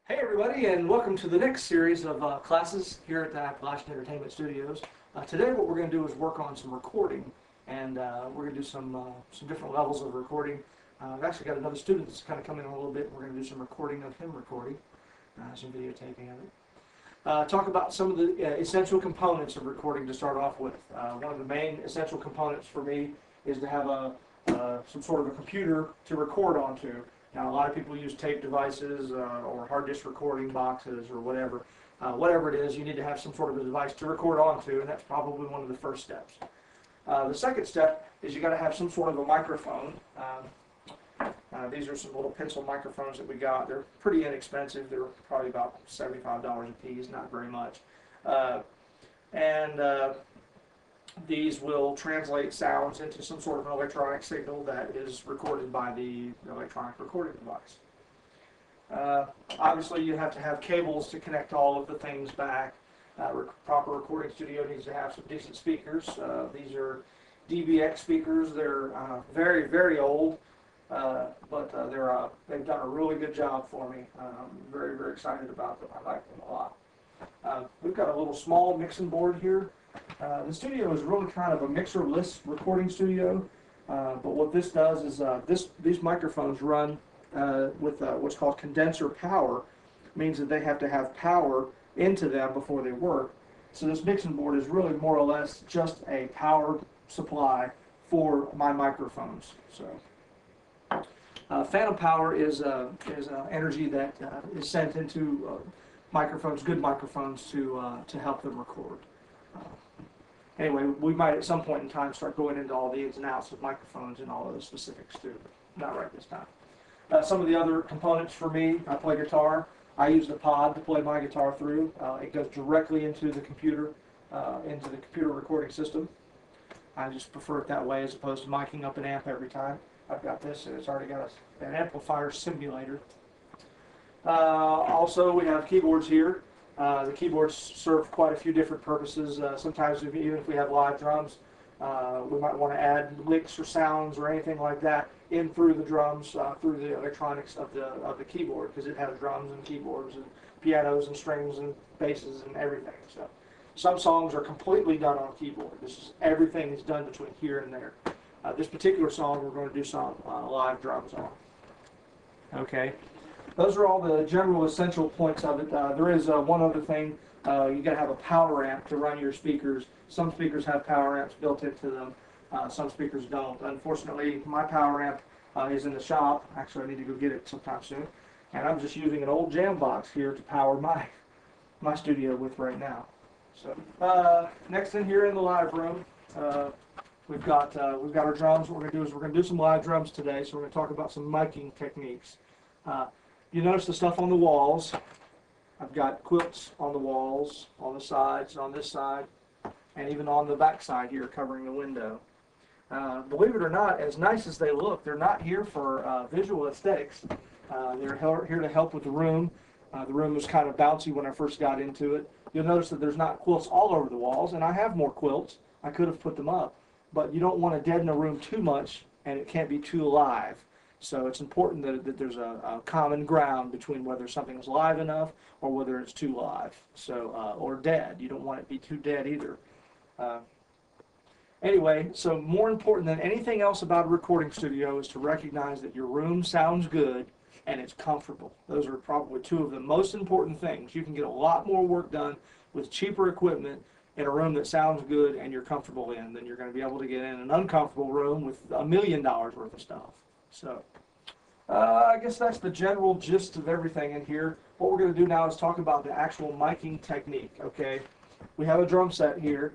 Hey everybody, and welcome to the next series of classes here at the Appalachian Entertainment Studios. Today what we're going to do is work on some recording, and we're going to do some different levels of recording. I've actually got another student that's kind of coming in a little bit, and we're going to do some recording of him recording, some videotaping of it. Talk about some of the essential components of recording to start off with. One of the main essential components for me is to have some sort of a computer to record onto. Now, a lot of people use tape devices or hard disk recording boxes or whatever. Whatever it is, you need to have some sort of a device to record onto, and that's probably one of the first steps. The second step is you got to have some sort of a microphone. These are some little pencil microphones that we got. They're pretty inexpensive. They're probably about $75 a piece, not very much. These will translate sounds into some sort of an electronic signal that is recorded by the electronic recording device. Obviously, you have to have cables to connect all of the things back. Proper recording studio needs to have some decent speakers. These are DBX speakers. They're very, very old, but they've done a really good job for me. I'm very, very excited about them. I like them a lot. We've got a little small mixing board here. The studio is really kind of a mixer-less recording studio, but what this does is these microphones run with what's called condenser power. It means that they have to have power into them before they work. So this mixing board is really more or less just a power supply for my microphones. So phantom power is energy that is sent into microphones, good microphones, to help them record. Anyway, we might at some point in time start going into all the ins and outs of microphones and all of the specifics too, but not right this time. Some of the other components for me, I play guitar. I use the pod to play my guitar through. It goes directly into the computer recording system. I just prefer it that way as opposed to miking up an amp every time. I've got this, and it's already got an amplifier simulator. Also, we have keyboards here. The keyboards serve quite a few different purposes. Sometimes, even if we have live drums, we might want to add licks or sounds or anything like that in through the drums, through the electronics of the keyboard, because it has drums and keyboards and pianos and strings and basses and everything. So, some songs are completely done on keyboard. Everything is done between here and there. This particular song, we're going to do some live drums on. Okay. Those are all the general essential points of it. There is one other thing. You got to have a power amp to run your speakers. Some speakers have power amps built into them. Some speakers don't. Unfortunately, my power amp is in the shop. Actually, I need to go get it sometime soon. And I'm just using an old jam box here to power my studio with right now. So next in here in the live room, we've got our drums. What we're going to do is we're going to do some live drums today. So we're going to talk about some miking techniques. You notice the stuff on the walls. I've got quilts on the walls, on the sides, on this side, and even on the back side here covering the window. Believe it or not, as nice as they look, they're not here for visual aesthetics. They're here to help with the room. The room was kind of bouncy when I first got into it. You'll notice that there's not quilts all over the walls, and I have more quilts. I could have put them up, but you don't want to deaden a room too much, and it can't be too live. So it's important that there's a common ground between whether something is live enough or whether it's too live, or dead. You don't want it to be too dead either. Anyway, so more important than anything else about a recording studio is to recognize that your room sounds good and it's comfortable. Those are probably two of the most important things. You can get a lot more work done with cheaper equipment in a room that sounds good and you're comfortable in than you're going to be able to get in an uncomfortable room with $1 million worth of stuff. So, I guess that's the general gist of everything in here. What we're going to do now is talk about the actual miking technique, okay? We have a drum set here.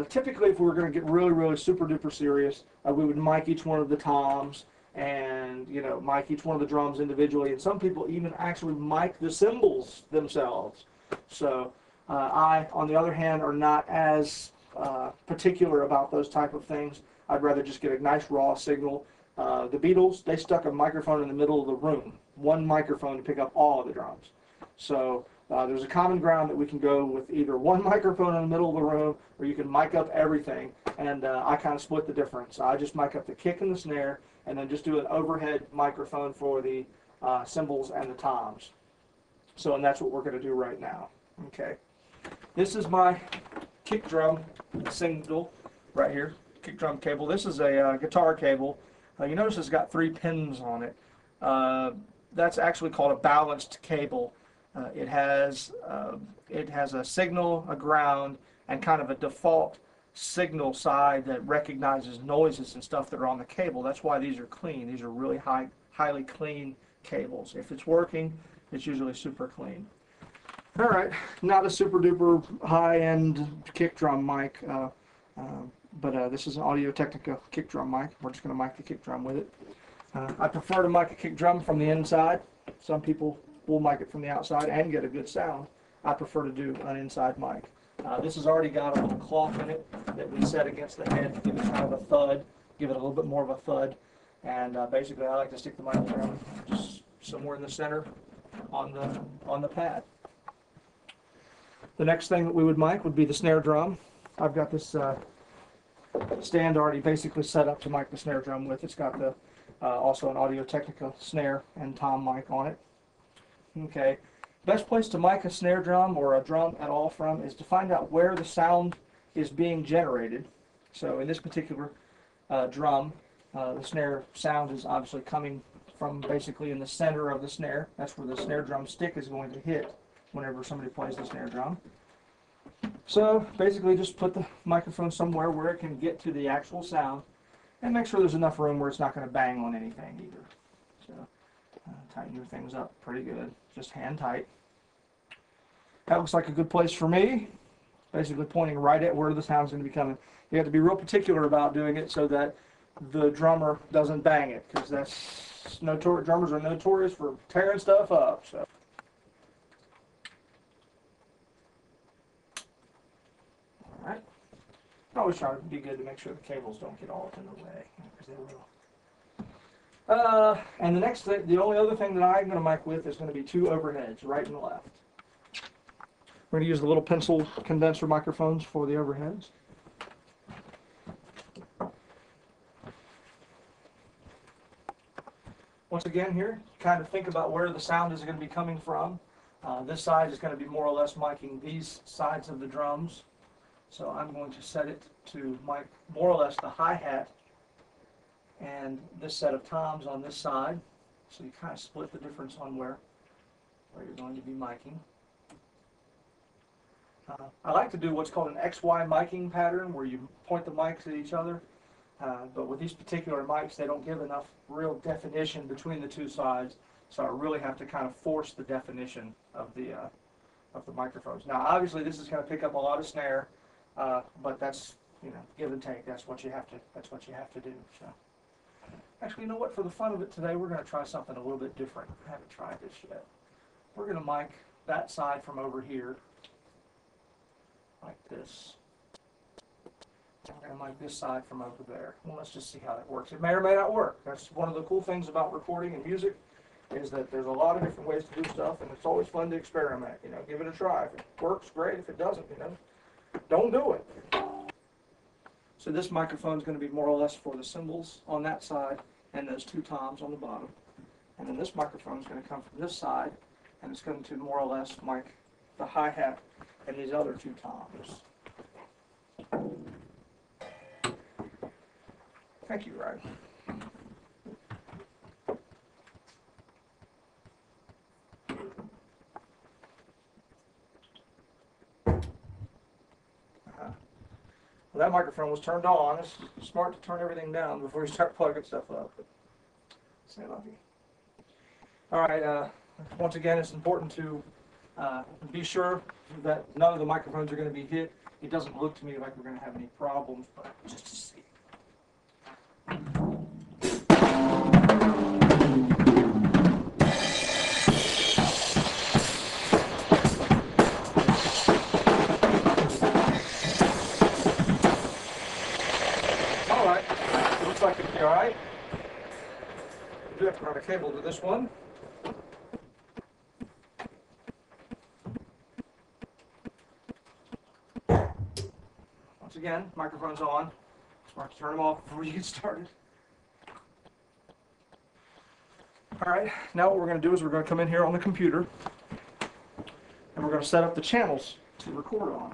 Typically, if we were going to get really, really super duper serious, we would mic each one of the toms and, mic each one of the drums individually. And some people even actually mic the cymbals themselves. So, I, on the other hand, are not as particular about those type of things. I'd rather just get a nice raw signal. The Beatles, they stuck a microphone in the middle of the room, one microphone to pick up all of the drums. So there's a common ground that we can go with either one microphone in the middle of the room, or you can mic up everything, and I kind of split the difference. I just mic up the kick and the snare, and then just do an overhead microphone for the cymbals and the toms. So, and that's what we're going to do right now. Okay. This is my kick drum single right here, kick drum cable. This is a guitar cable. You notice it's got 3 pins on it. That's actually called a balanced cable. It has a signal, a ground, and kind of a default signal side that recognizes noises and stuff that are on the cable. That's why these are clean. These are really highly clean cables. If it's working, it's usually super clean. All right, not a super duper high-end kick drum mic, but this is an Audio-Technica kick drum mic. We're just going to mic the kick drum with it. I prefer to mic a kick drum from the inside. Some people will mic it from the outside and get a good sound. I prefer to do an inside mic. This has already got a little cloth in it that we set against the head to give it kind of a thud, give it a little bit more of a thud. And basically, I like to stick the microphone just somewhere in the center on the pad. The next thing that we would mic would be the snare drum. I've got this stand already basically set up to mic the snare drum with. It's got the also an Audio-Technica snare and tom mic on it. Okay, best place to mic a snare drum or a drum at all from is to find out where the sound is being generated. So in this particular drum, the snare sound is obviously coming from basically in the center of the snare. That's where the snare drum stick is going to hit whenever somebody plays the snare drum. So basically just put the microphone somewhere where it can get to the actual sound and make sure there's enough room where it's not going to bang on anything either. So tighten your things up pretty good, just hand tight. That looks like a good place for me. Basically pointing right at where the sound's going to be coming. You have to be real particular about doing it so that the drummer doesn't bang it, because that's drummers are notorious for tearing stuff up. So. All right. I always try to be good to make sure the cables don't get all up in the way, because they will. And the next thing, the only other thing that I'm going to mic with is going to be 2 overheads, right and left. We're going to use the little pencil condenser microphones for the overheads. Once again here, kind of think about where the sound is going to be coming from. This side is going to be more or less miking these sides of the drums. So I'm going to set it to mic more or less the hi-hat and this set of toms on this side. So you kind of split the difference on where you're going to be miking. I like to do what's called an XY miking pattern, where you point the mics at each other. But with these particular mics, they don't give enough real definition between the 2 sides. So I really have to kind of force the definition of the microphones. Now, obviously, this is going to pick up a lot of snare, but that's, you know, give and take. That's what you have to. That's what you have to do. So, actually, you know what? For the fun of it today, we're going to try something a little bit different. I haven't tried this yet. We're going to mic that side from over here, like this. And like this side from over there. Well, let's just see how that works. It may or may not work. That's one of the cool things about recording and music, is that there's a lot of different ways to do stuff, and it's always fun to experiment. You know, give it a try. If it works, great. If it doesn't, you know, don't do it. So this microphone is going to be more or less for the cymbals on that side and those 2 toms on the bottom. And then this microphone is going to come from this side, and it's going to more or less mic the hi-hat and these other 2 toms. Thank you, Ryan. Well, that microphone was turned on. It's smart to turn everything down before you start plugging stuff up. Say lucky. All right. Once again, it's important to be sure that none of the microphones are going to be hit. It doesn't look to me like we're going to have any problems, but just to see. Like it'll be all right. We do have to run a cable to this one. Once again, microphone's on. Smart to turn them off before you get started. All right, now what we're going to do is we're going to come in here on the computer, we're going to set up the channels to record on.